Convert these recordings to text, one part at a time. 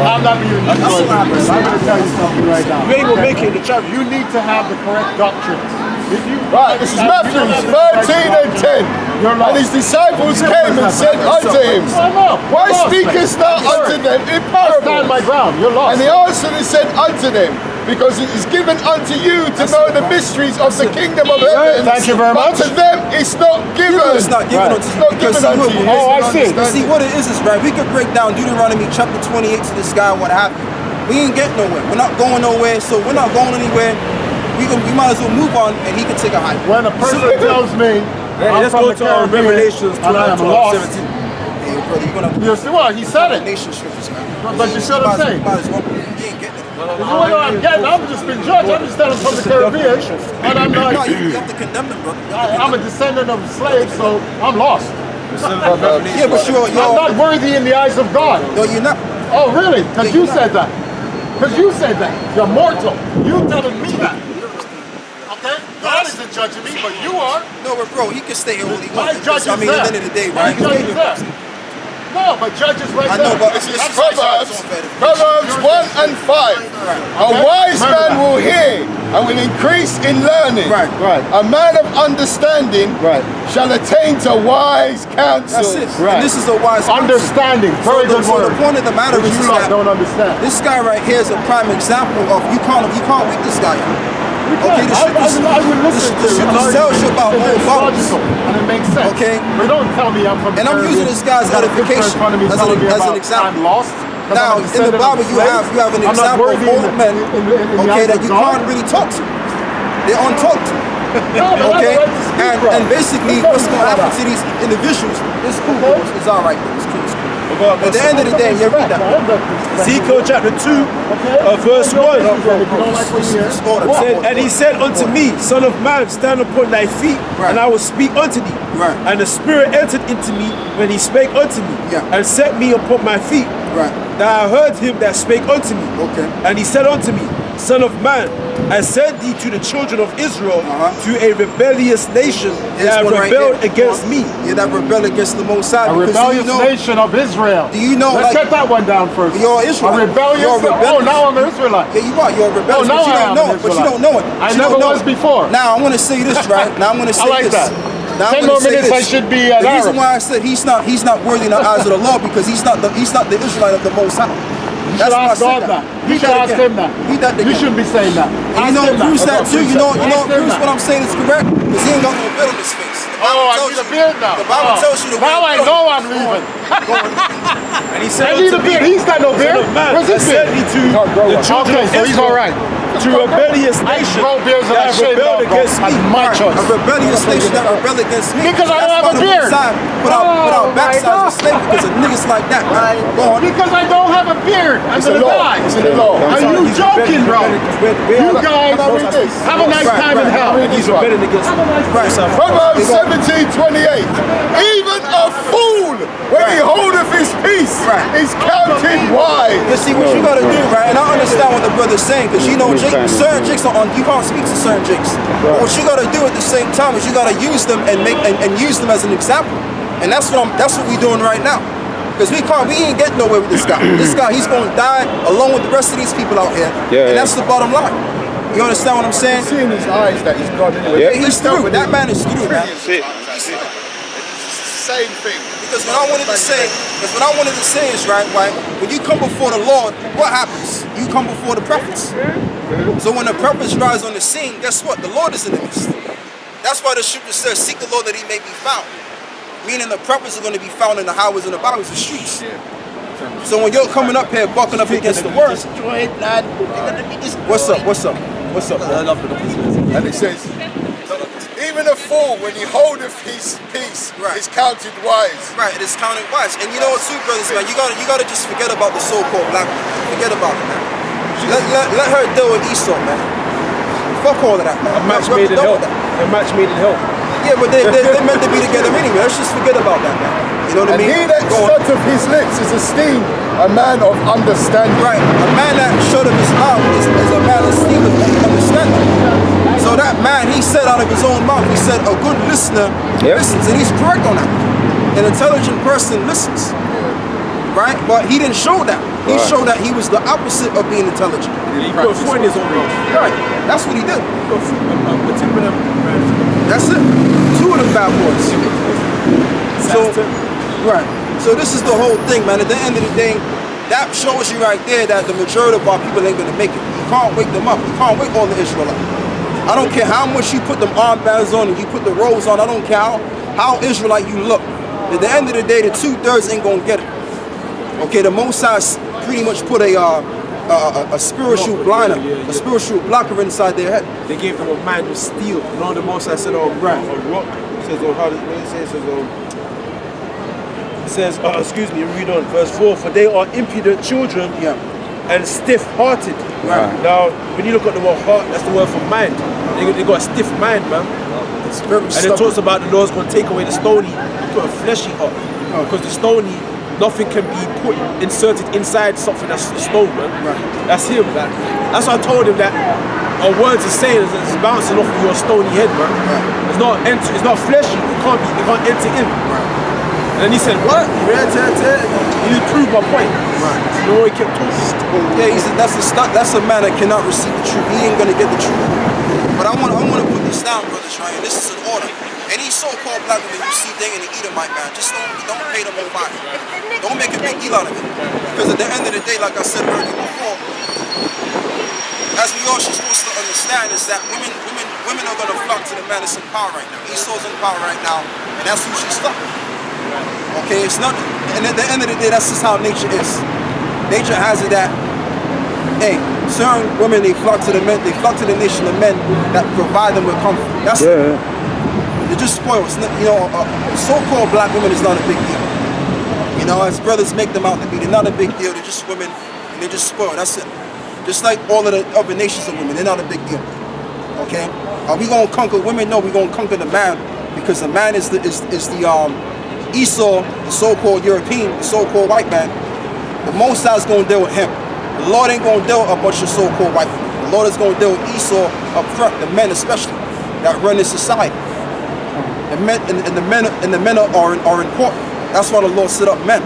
I'm not being destroyed. I'm going to tell you something right now. You ain't gonna make it in the church. You need to have the correct doctrines. Right, this is Matthew 13 and 10. And his disciples came and said unto him, Why speakest thou unto them in parables? Stand my ground. You're lost. And he answered and said unto them, Because it is given unto you to know the mysteries of the kingdom of heaven. Thank you very much. But to them it's not given. It's not given unto you. Not given unto you. Oh, I see. See, what it is right? We could break down Deuteronomy chapter 28 to this guy what happened. We ain't getting nowhere. We're not going nowhere, so we're not going anywhere. We might as well move on, and he can take a hike. When a person tells me, Let's go to Revelations 12:17. Hey, brother, you're gonna You see what? He said it. nation scriptures, man. But you see what I'm saying? Might as well. You ain't getting it. I'm getting. I'm just being judged. I'm just telling from the Caribbean, and I'm No, like, you have to condemn them, brother. I'm a descendant of slaves, so I'm lost. Yeah, but I'm not worthy in the eyes of God. No, you're not. Oh, really? Because you said that. Because you said that. You're mortal. You telling me that. Okay? God isn't judging me, but you are. No, but bro, he can stay here all he My wants. judge is I mean, there. at the end of the day, My right? judge is there. No, but judge is right I there. know, but This is Proverbs 1 and 5. A wise man will hear and will increase in learning. Right. A man of understanding shall attain to wise counsel. That's it. Right. And this is a wise Understanding. Very good So word. the point of the matter Which is you lot that don't understand. this guy right here is a prime example of you can't beat this guy. Okay, I would listen to this it. tells you about all It's bottles. logical, and it makes sense. Okay. But don't tell me I'm from the And I'm using Caribbean. this guy's You got a picture in edification front of me as telling me an about example. I'm lost. 'Cause Now, I'm a in the descendant of Bible, you slaves. have an I'm not example of worthy in old men, the okay, eyes that of you God. can't really talk to. They're untalked to. No, but Okay, I have the right to speak, bro. and basically, what's going to happen to these individuals? It's cool, bro. It's all right, bro. It's cool. It's cool. At the end of the day, you read that. Ezekiel chapter 2, verse 1. It's order. And he said unto me, Son of man, stand upon thy feet, Right. and I will speak unto thee. Right. And the Spirit entered into me when he spake unto me, Yeah. and set me upon my feet. Right. That I heard him that spake unto me. Okay. And he said unto me, Son of man, I sent thee to the children of Israel, to a rebellious nation that one right rebelled there. against me. Yeah, that rebel against the Most High. A because rebellious you know, nation of Israel. Do you know, Let's like- get that one down first. You're Israelite. A rebellious. You're rebellious. Oh, now I'm an Israelite. Yeah, you are. You're a rebellious, Oh, now but you I don't am know an it. But you Israelite. don't know it. I But you never don't know was it. before. Now I'm going to say this, right? Now I'm going to say I like this. that. Now 10 I'm more gonna say minutes, this. I should be an The reason Arab. why I said he's not worthy in the eyes of the law because he's not the Israelite of the Most High. You should ask God that. You should ask him that. Read that You again. shouldn't be saying that. And Ask you know him it proves that too. You know it Ask him proves that. what I'm saying is correct because he ain't got no beard on his face. The Bible Oh, I tells need a you- beard now. The Bible Oh. tells you the Now I way- know I'm leaving. And he said I need unto a me, beard. He's got no beard. Son of man, Where's I his sent beard? thee to the children Okay, of so he's Israel, all right. to a rebellious I nation grow beards and I that shave rebelled it off, bro. against me. That's my choice. A rebellious nation that rebel against me. Because I don't have That's why a the beard. Most High Put Oh, out my backside God. of slave because of niggas like that. Man. Go on. Because I don't have a beard. I'm It's a gonna law. die. It's in the law. Are you joking, bro? You guys have a nice Right, time in right. hell. He's rebelling against me. Right. Proverbs 17:28. Even a fool, when he holdeth his peace, Right. is counted wise. You see what you gotta do, right? And I understand what the brother's saying, because you know certain jigs are on. You can't speak to certain jigs. But what you gotta do at the same time is you gotta use them and use them as an example. And that's what we're doing right now. Because we ain't getting nowhere with this guy. This guy, he's gonna die along with the rest of these people out here. And that's the bottom line. You understand what I'm saying? See in his eyes that he's gone anyway. Yeah, he's through. That man is through, man. It's the same thing. Because what I wanted to say is right, when you come before the Lord, what happens? You come before the prophets. So when the prophets rise on the scene, guess what? The Lord is in the midst. That's why the scripture says, seek the Lord that he may be found. Meaning the prophets are going to be found in the highways and the byways, the streets. So when you're coming up here, bucking up against the word, what's up? And it says, even a fool, when he holdeth his peace, Right. is counted wise. Right, it is counted wise. And you know what too, brothers, man, you gotta just forget about the so-called black man. Forget about it, man. Let her deal with Esau, man. Fuck all of that, man. A match made in hell. A match made in hell. Yeah, but they're meant to be together anyway. Let's just forget about that, man. You know what I And mean? he that Go on. shutteth his lips is esteemed a man of understanding. Right, a man that shut up his mouth is a man esteemed of understanding. So that man, he said out of his own mouth, he said, a good listener listens, and he's correct on that. An intelligent person listens, right? But he didn't show that. He showed that he was the opposite of being intelligent. He put a foot in his own mouth. Right. That's what he did. The tip of them. That's it. 2 of them bad boys. So, right. So this is the whole thing, man. At the end of the day, that shows you right there that the majority of our people ain't gonna make it. You can't wake them up. You can't wake all the Israelites. I don't care how much you put them armbands on and you put the robes on. I don't care how Israelite you look. At the end of the day, the 2/3 ain't gonna get it. Okay, the Most High pretty much put a spiritual blinder, a spiritual blocker inside their head. They gave them a mind of steel. You know the Most High said on rock. It says on how it says excuse me, read on verse 4. For they are impudent children and stiff-hearted. Right. Now, when you look at the word heart, that's the word for mind. They got a stiff mind, man. It's very and it talks about the Lord's going to take away the stony and put a fleshy heart. Because the stony, nothing can be inserted inside something that's stone, man. Right. That's him, man. That's why I told him that our words are saying it's bouncing off of your stony head, man. Right. It's not fleshy. It can't enter in. Right. And then he said, what? He didn't prove my point. Right. You know, he kept talking. Yeah, he said that's a man that cannot receive the truth. He ain't gonna get the truth. But I want to put this down, brothers, right? And this is an order. Any so-called black women you see they in the Edomite, man, just don't pay them no mind. Don't make a big deal out of it. Because at the end of the day, like I said earlier before, as we all should supposed to understand is that women are gonna flock to the man that's in power right now. Esau's in power right now, and that's who she's stuck with. Okay, it's not, and at the end of the day, that's just how nature is. Nature has it that, hey, certain women, they flock to the men, they flock to the nation of men that provide them with comfort. That's it. They're just spoiled. You know, so-called black women is not a big deal. You know, as brothers make them out to be, they're not a big deal. They're just women, and they're just spoiled. That's it. Just like all of the other nations of women, they're not a big deal. Okay? Are we gonna conquer women? No, we're gonna conquer the man, because the man is the Esau, the so-called European, the so-called white man. The Most High is going to deal with him. The Lord ain't going to deal with a bunch of so-called white people. The Lord is going to deal with Esau up front, the men especially, that run this society. The men are important. That's why the Lord set up men.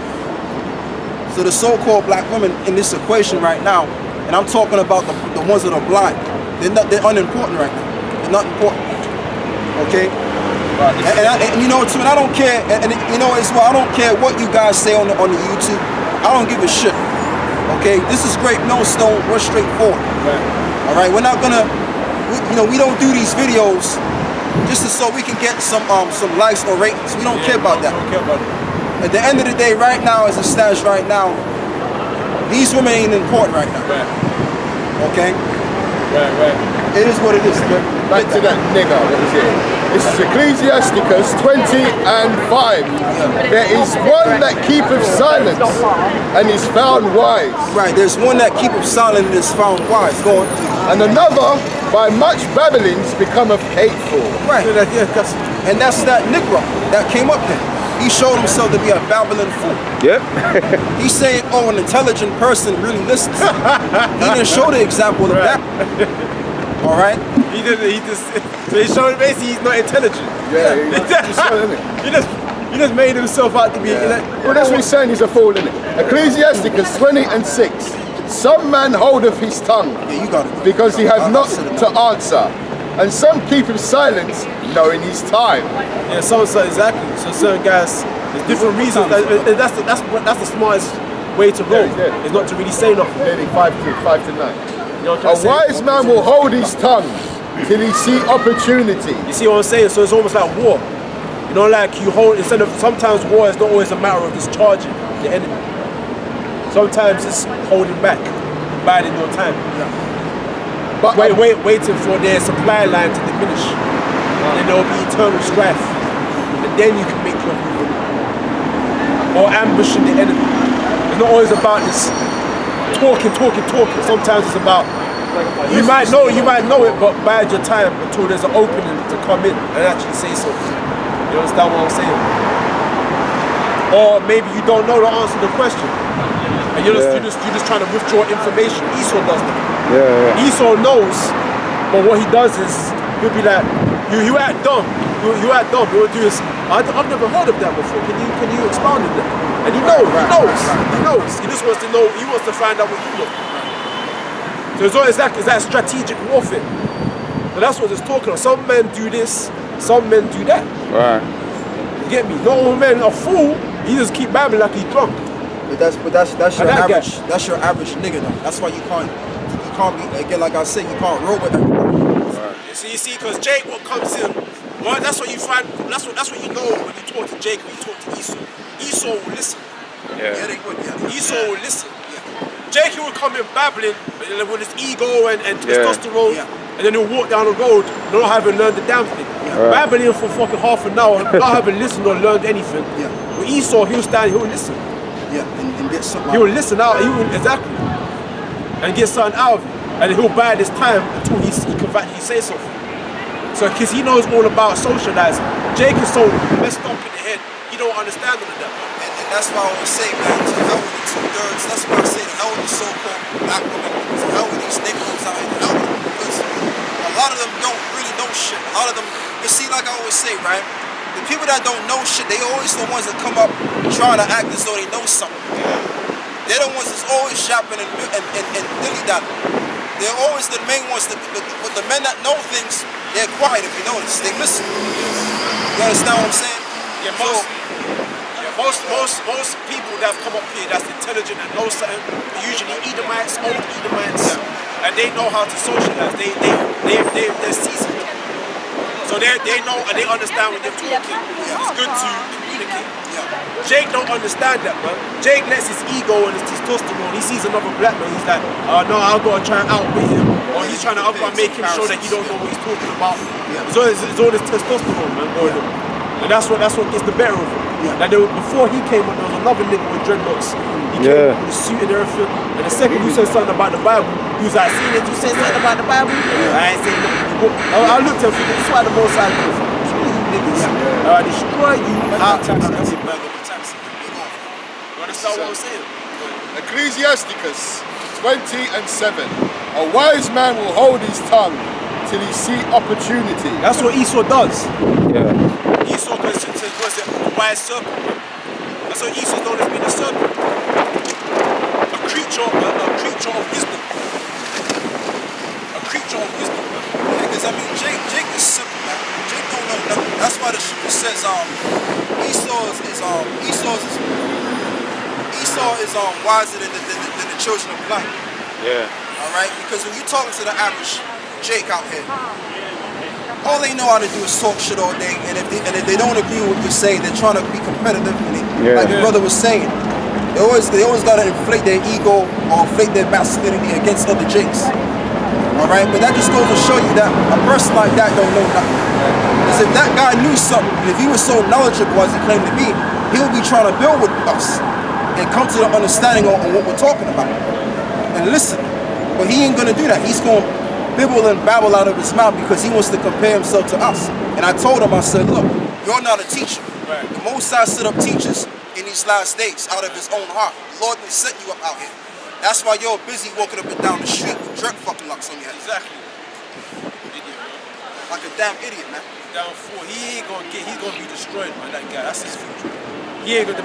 So the so-called black women in this equation right now, and I'm talking about the ones that are blind, they're unimportant right now. They're not important. Okay? And you know, too, and I don't care, and you know as well, I don't care what you guys say on the YouTube. I don't give a shit. Okay, this is Great Millstone. We're straightforward. Right. All right, we're not gonna, we don't do these videos just so we can get some likes or ratings. We don't care about that. Don't care about it. At the end of the day, right now, as it stands right now, these women ain't important right now. Right. Okay. Right. It is what it is. Back to that nigger that was here. This is Ecclesiasticus 20:5. There is one that keepeth silence and is found wise. Right, there's one that keepeth silent and is found wise. Go on. And another by much babblings becometh hateful. Right. And that's that Negro that came up there. He showed himself to be a babbling fool. Yep. He's saying, oh, an intelligent person really listens. He didn't show the example of that. All right? He showed basically he's not intelligent. Yeah, he just made himself out to be. Well, that's what he's saying, he's a fool, isn't it? Ecclesiasticus 20:6. Some man holdeth his tongue, Yeah, you got it. because he hath not to answer, and some keepeth silence, knowing his time. Yeah, exactly. So certain guys, there's different reasons. That's the smartest way to roll. Yeah. Is not to really say nothing. Nearly 5 to 9. You know what I'm A wise man will hold his tongue till he see opportunity. You see what I'm saying? So it's almost like war. You know, like you hold, sometimes war is not always a matter of discharging the enemy. Sometimes it's holding back, biding your time. But waiting for their supply line to diminish. And there will be eternal strife. And then you can make your move. Or ambushing the enemy. It's not always about this talking. Sometimes it's about, you might know it, but bide your time until there's an opening to come in and actually say something. You understand what I'm saying? Or maybe you don't know the answer to the question, and you're just trying to withdraw information. Esau does that. Yeah. Esau knows, but what he does is he'll be like, you act dumb. you are dumb. You do this. I've never heard of that before. Can you expound on that? And he knows. He just wants to know. He wants to find out what you know. So it's always it's that strategic warfare. So that's what it's talking about. Some men do this. Some men do that. Right. You get me? Not all men are fool. He just keep babbling like he's drunk. But that's your average. That's your average nigga though. That's why you can't be, again, like I said, you can't roll with everybody. Right. You see, because Jake, what comes in, well, that's what you find. That's what you know when you talk to Jake, when you talk to Esau. Esau will listen. Yeah, they would. Yeah. Esau will listen. Yeah. Jake, he will come in babbling with his ego and testosterone, and then he'll walk down the road, not having learned the damn thing. Babbling for fucking half an hour, not having listened or learned anything. Yeah. With Esau, he'll stand, he'll listen. Yeah, and get something. He will listen out. Exactly, and get something out of it, and he'll bide his time until he say something. So, because he knows all about socializing. Jake is so messed up in the head, he don't understand all of that. And that's why I always say, man, to hell with the 2/3. That's why I say to hell with the so-called black women. To hell with these neighborhoods out here. To hell with them, because a lot of them don't really know shit. A lot of them, you see, like I always say, right? The people that don't know shit, they always the ones that come up trying to act as though they know something. They're the ones that's always shopping and dilly-dally. They're always the main ones, but the men that know things, they're quiet if you notice. They listen. You understand what I'm saying? Yeah, most people that have come up here that's intelligent and know something, usually Edomites, old Edomites, and they know how to socialize. They're seasoned. So they know and they understand when they're talking. It's good to communicate. Jake don't understand that, man. Jake lets his ego and his testosterone. He sees another black man. He's like, oh no, I've got to try and outwit him. Or he's trying to make him sure that he don't know what he's talking about. It's all this testosterone, man, going on. And that's what gets the better of him. Like before he came up, there was another nigga with dreadlocks. He came with a suit and everything. And the second you said something about the Bible, he was like, see that you said something about the Bible? I ain't saying nothing. I looked at him, this is why the most I do. Niggas. I destroy you out of taxi. You understand what I'm saying? Ecclesiasticus 20:7. A wise man will hold his tongue till he see opportunity. That's what Esau does. Yeah. Esau was a wise serpent. That's what Esau's known as being a serpent. A creature of wisdom. A creature of wisdom. Because I mean, Jake is simple, man. Jake don't know nothing. That's why the scripture says Esau is wiser than the children of light. Yeah. All right, because when you're talking to the average Jake out here, all they know how to do is talk shit all day, and if they don't agree with what you're saying, they're trying to be competitive. And like your brother was saying, they always gotta inflate their ego or inflate their masculinity against other Jakes. All right, but that just goes to show you that a person like that don't know nothing. Because if that guy knew something, if he was so knowledgeable as he claimed to be, he would be trying to build with us and come to the understanding on what we're talking about and listen. But he ain't gonna do that. He's gonna bibble and babble out of his mouth because he wants to compare himself to us. And I told him, I said, look, you're not a teacher. Right. The Most High set up teachers in these last days out of his own heart. The Lord will set you up out here. That's why you're busy walking up and down the street with jerk fucking locks on your head. Exactly. Like a damn idiot, man. Down 4, he's gonna be destroyed, man, that guy. That's his future. He ain't gonna,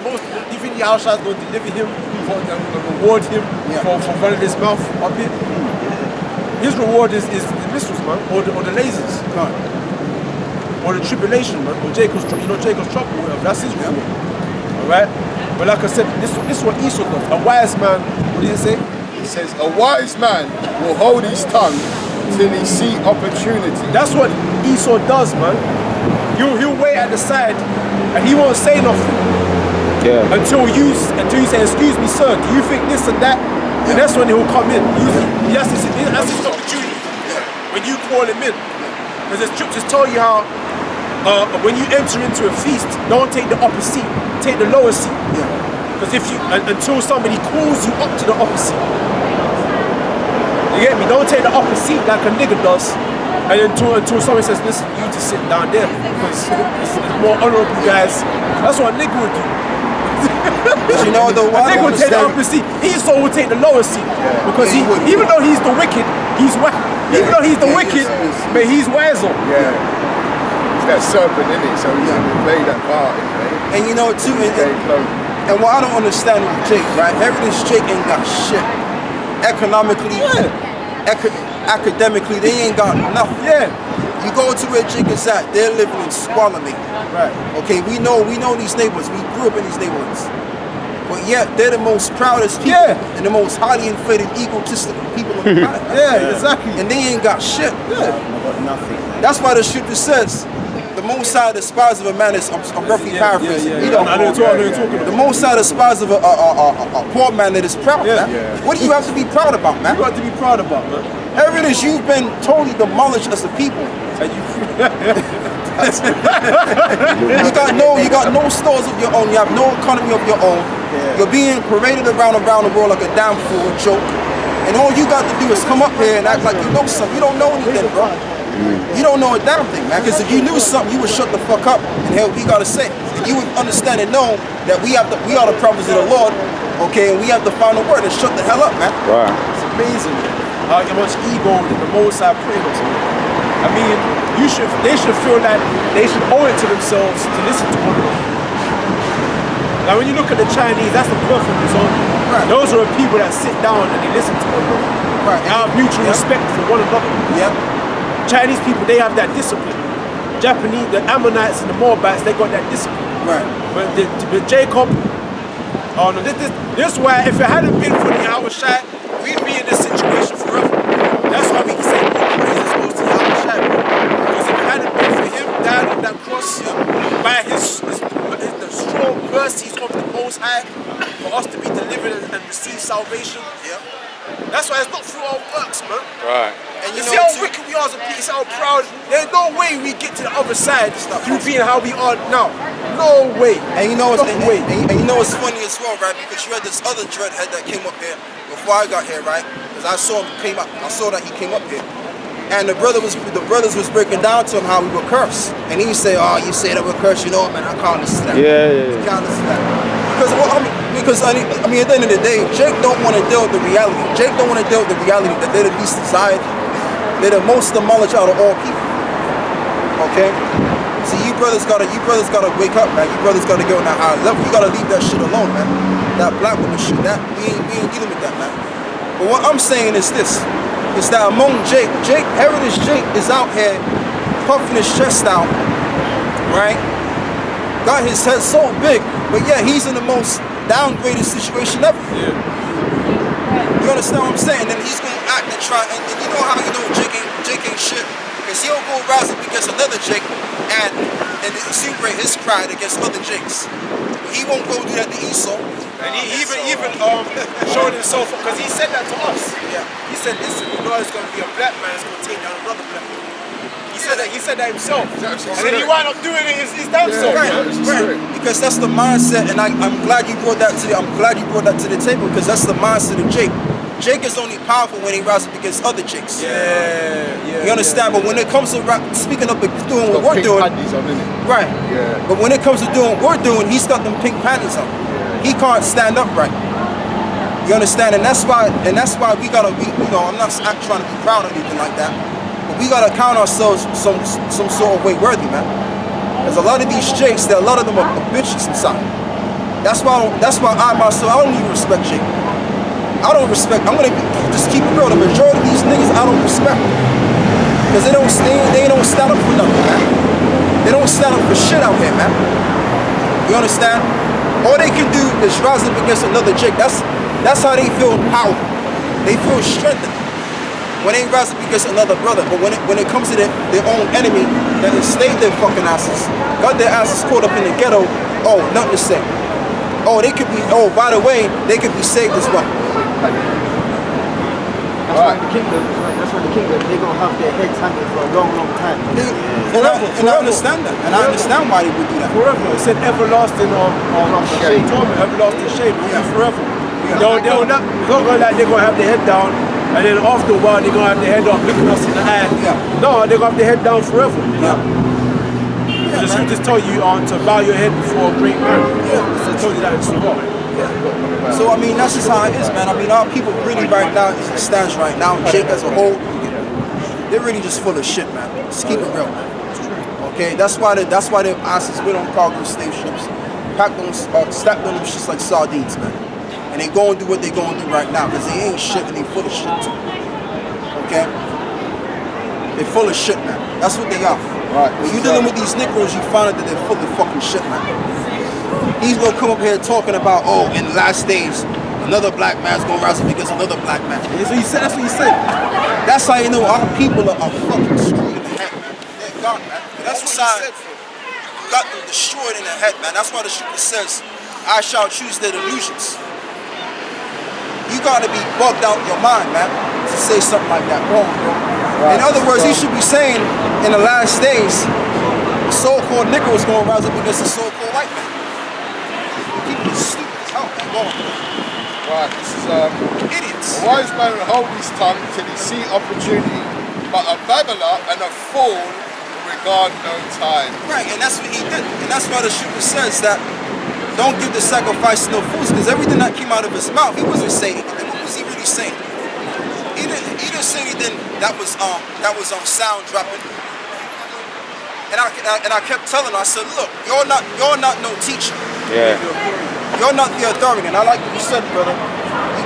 you think Yahushua's gonna deliver him, reward him for running his mouth up here? His reward is the missiles, man, or the lasers, or the tribulation, man, or Jacob's trouble, whatever. That's his reward. Alright? But like I said, this is what Esau does. A wise man, what did he say? He says, a wise man will hold his tongue till he see opportunity. That's what Esau does, man. He'll wait at the side and he won't say nothing. Yeah. Until you say, excuse me, sir, do you think this and that? And that's when he'll come in. That's his opportunity. When you call him in. Because the scriptures tell you how when you enter into a feast, don't take the upper seat, take the lower seat. Because until somebody calls you up to the upper seat. You get me? Don't take the upper seat like a nigga does. And until somebody says, listen, you just sit down there. Because it's more honorable guys. That's what a nigga would do. But you know, though, a nigga would take the upper seat. Esau would take the lower seat. Because even though he's the wicked, he's wise. Even though he's the wicked, but he's wiser. Yeah. that serpent in it, so he's going to play that part in it. And you know too, and what I don't understand with Jake, right? Heritage Jake ain't got shit. Economically, academically, they ain't got nothing. Yeah. You go to where Jake is at, they're living in squalor, mate. Right. Okay, we know these neighborhoods. We grew up in these neighborhoods. But yet they're the most proudest people and the most highly inflated, egotistical people on the planet. Exactly. And they ain't got shit. Nothing. That's why the scripture says, the Most High despises of a man is, I'm roughly paraphrasing. I know you're talking about. The Most High despises of a poor man that is proud, man. What do you have to be proud about, man? You got to be proud about, man. Heritage, you've been totally demolished as a people. And you You got no stores of your own. You have no economy of your own. You're being paraded around the world like a damn fool, joke. And all you got to do is come up here and act like you know something. You don't know anything, bro. You don't know a damn thing, man. Because if you knew something, you would shut the fuck up and hear what we gotta say. And you would understand and know that we are the prophets of the Lord, okay, and we have to find the word and shut the hell up, man. Right. It's amazing how much ego that the Most High put in us. I mean, they should feel like they should owe it to themselves to listen to one another. Now when you look at the Chinese, that's the perfect example. Right. Those are the people that sit down and they listen to one another. Right. They have mutual respect for one another. Yep. Chinese people, they have that discipline. Japanese, the Ammonites and the Moabites, they got that discipline. Right. But with Jacob, oh no, this is why if it hadn't been for the Yahushua, we'd be in this situation forever. That's why we can say praises goes to Yahushua. Because if it hadn't been for him dying on that cross, by the strong mercies of the Most High, for us to be delivered and receive salvation. Yep. That's why it's not through our works, man. Right. And You see how wicked we are as a people, see how proud. There's no way we get to the other side through being how we are now. No way. And you know what's No way. and you know what's funny as well, right? Because you had this other dreadhead that came up here before I got here, right? Because I saw him came up. I saw that he came up here. And the brothers was breaking down to him how we were cursed. And he would say, oh, you say that we're cursed, you know what, man, I can't listen to that. I can't listen to that. Because at the end of the day, Jake don't want to deal with the reality. Jake don't want to deal with the reality that they're the least desired. They're the most demolished out of all people. Okay? See, you brothers gotta wake up, man. You brothers gotta get on that high level. You gotta leave that shit alone, man. That black woman shit, that we ain't dealing with that, man. But what I'm saying is this. Is that among Heritage Jake is out here puffing his chest out, right? Got his head so big, but yeah, he's in the most downgraded situation ever. Yeah. You understand what I'm saying? And he's gonna act and try, and you know how you know Jake ain't shit? Because he'll go rise up against another Jake and insinuate his pride against other Jakes. But he won't go do that to Esau. And he even showed himself, because he said that to us. Yeah. He said, listen, you know it's going to be a black man that's going to take down another black man. He said that himself. And then he wound up doing it his damn self. Right. Because that's the mindset, and I'm glad you brought that to the table, because that's the mindset of Jake. Jake is only powerful when he rises up against other Jakes. Yeah. You understand? But when it comes to speaking up and doing what we're doing, right? Yeah. But when it comes to doing what we're doing, he's got them pink panties on. He can't stand up right. You understand? And that's why we gotta be. You know, I'm not trying to be proud or anything like that. But we gotta count ourselves some sort of way worthy, man. There's a lot of these Jakes that a lot of them are bitches inside. That's why I myself, I don't even respect Jake. I'm gonna just keep it real. The majority of these niggas I don't respect. Because they don't stand up for nothing, man. They don't stand up for shit out here, man. You understand? All they can do is rise up against another Jake. That's how they feel power. They feel strengthened when they rise up against another brother. But when it comes to their own enemy that enslaved their fucking asses, got their asses caught up in the ghetto, oh, nothing to say. Oh, they could be, oh, by the way, they could be saved as well. That's why the kingdom, they're going to have their heads hanging for a long, long time. And I understand that. And I understand why they would do that. Forever. It said everlasting shade. Everlasting shade. Forever. They're not going like they're going to have their head down, and then after a while they're going to have their head up looking us in the eye. Yeah. No, they're going to have their head down forever. Yeah. The scriptures tell you to bow your head before a great man. Yeah. So it tells you that in Surah. So I mean, that's just how it is, man. I mean, our people really right now, as it stands right now, Jake as a whole, they're really just full of shit, man. Just keep it real, man. Okay, that's why the asses been on cargo slave ships, packed them, stacked on them shits like sardines, man. And they go and do what they gonna do right now, because they ain't shit and they full of shit too. Okay? They full of shit, man. That's what they are. Right. When you dealing with these Negroes, you find out that they're full of fucking shit, man. He's gonna come up here talking about, oh, in the last days, another black man's gonna rise up against another black man. That's what he said. That's what he said. That's how you know our people are fucking screwed in the head, man. They're gone, man. That's what he said. Got them destroyed in the head, man. That's why the scripture says, I shall choose their delusions. You gotta be bugged out your mind, man, to say something like that. Wrong, bro. Right. In other words, he should be saying in the last days, the so-called Negro is gonna rise up against the so-called white man. People are stupid as hell, man. Wrong, bro. Right, this is idiots. A wise man will hold his tongue till he see opportunity, but a babbler and a fool regard no time. Right, and that's what he did. And that's why the scripture says that don't give the sacrifice to no fools, because everything that came out of his mouth, he wasn't saying anything. What was he really saying? He didn't say anything that was sound dropping. And I kept telling him, I said, look, you're not no teacher. Yeah. You're not the authority. And I like what you said, brother.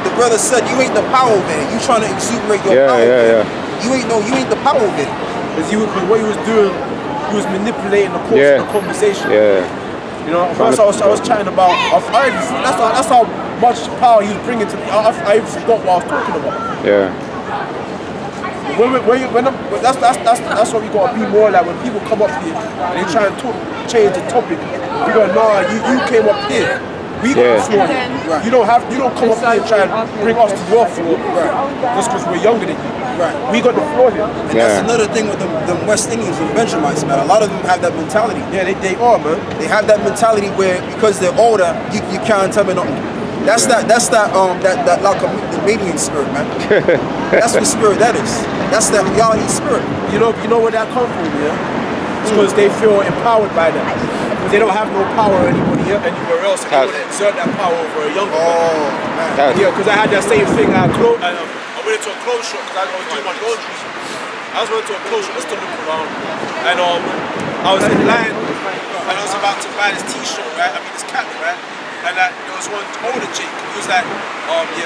The brother said you ain't the power over it. You trying to exuberate your power. Yeah. You ain't the power over it. Because what he was doing, he was manipulating the course of the conversation. Yeah. You know, first I was chatting about, that's how much power he was bringing to me. I even forgot what I was talking about. Yeah. That's what we gotta be more like when people come up here and they try and change the topic. We go, nah, you came up here. We got the floor here. Right. You don't come up here and try and bring us to your floor, just because we're younger than you. Right. We got the floor here. And that's another thing with them West Indians and Benjamites, man. A lot of them have that mentality. Yeah, they are, man. They have that mentality where because they're older, you can't tell me nothing. That's that like a median spirit, man. That's what spirit that is. That's that reality spirit. You know where that comes from, yeah? It's because they feel empowered by that. Because they don't have no power anywhere else. And they want to exert that power over a younger man. Yeah, because I had that same thing. I went into a clothes shop because I was doing my laundry. I went to a clothes shop just to look around. And I was in line and I was about to buy this t-shirt, right? I mean this cap, right? And there was one older Jake. He was like,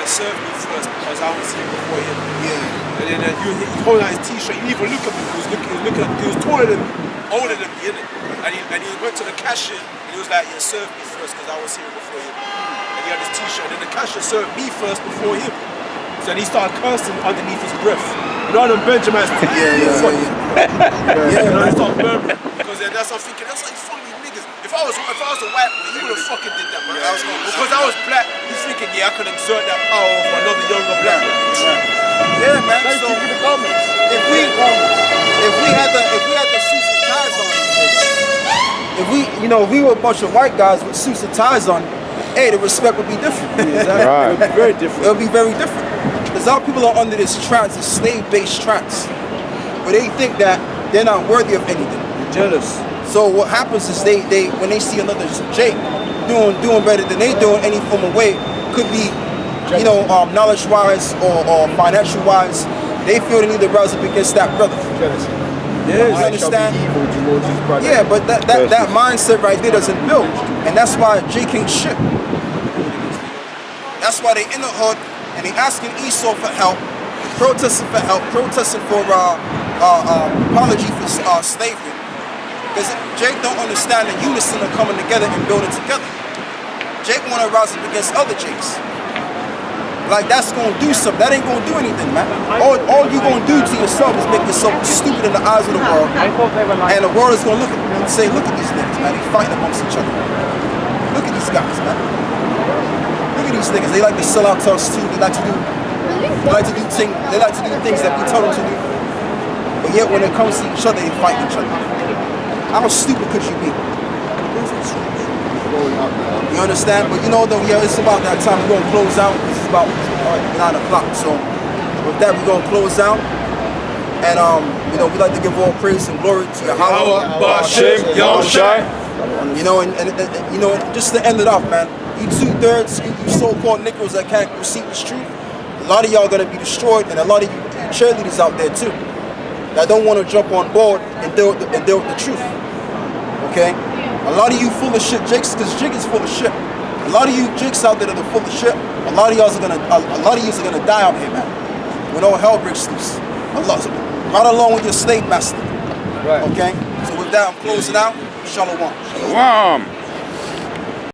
serve me first because I was here before him. Yeah. And then he holding out his t-shirt. He didn't even look at me. He was looking at me. He was taller than me, older than me, innit? And he went to the cashier and he was like, serve me first because I was here before him. And he had his t-shirt. And then the cashier served me first before him. So then he started cursing underneath his breath. You know them Benjamins? Funny. You know, he started murmuring. Because that's what I'm thinking. That's like funny niggas. If I was a white boy, he would have fucking did that, man. Because I was black, he's thinking, I could exert that power over another younger black man. Yeah, man. So if we had the suits and ties on, if we were a bunch of white guys with suits and ties on, hey, the respect would be different. Right. It would be very different. It would be very different. Because our people are under this trance, this slave-based trance, where they think that they're not worthy of anything. They're jealous. So what happens is they when they see another Jake doing better than they do in any form of way, could be knowledge-wise or financial-wise, they feel they need to rise up against that brother. Yeah, you understand? Yeah, but that mindset right there doesn't build, and that's why Jake ain't shit. That's why they in the hood and they asking Esau for help, protesting for help, protesting for apology for slavery. Because Jake don't understand the unison of coming together and building together. Jake want to rise up against other Jakes. Like that's going to do something. That ain't going to do anything, man. All you going to do to yourself is make yourself stupid in the eyes of the world. And the world is going to look at you and say, look at these niggas, man. They fighting amongst each other. Look at these guys, man. Look at these niggas. They like to sell out to us too. They like to do things that we tell them to do. But yet when it comes to each other, they fight each other. How stupid could you be? You understand? But it's about that time. We're going to close out. This is about 9 o'clock. So with that, we're going to close out. And we'd like to give all praise and glory to Yahweh. And just to end it off, man. You 2/3, you so-called Negroes that can't receive this truth. A lot of y'all gonna be destroyed, and a lot of you cheerleaders out there too that don't want to jump on board and deal with the truth. Okay? A lot of you full of shit jakes, because Jig is full of shit. A lot of you jakes out there that are full of shit. A lot of you are gonna die out here, man. When all hell breaks loose. Right along with your slave master. Right. Okay? So with that, I'm closing out. Shalom. Shalom.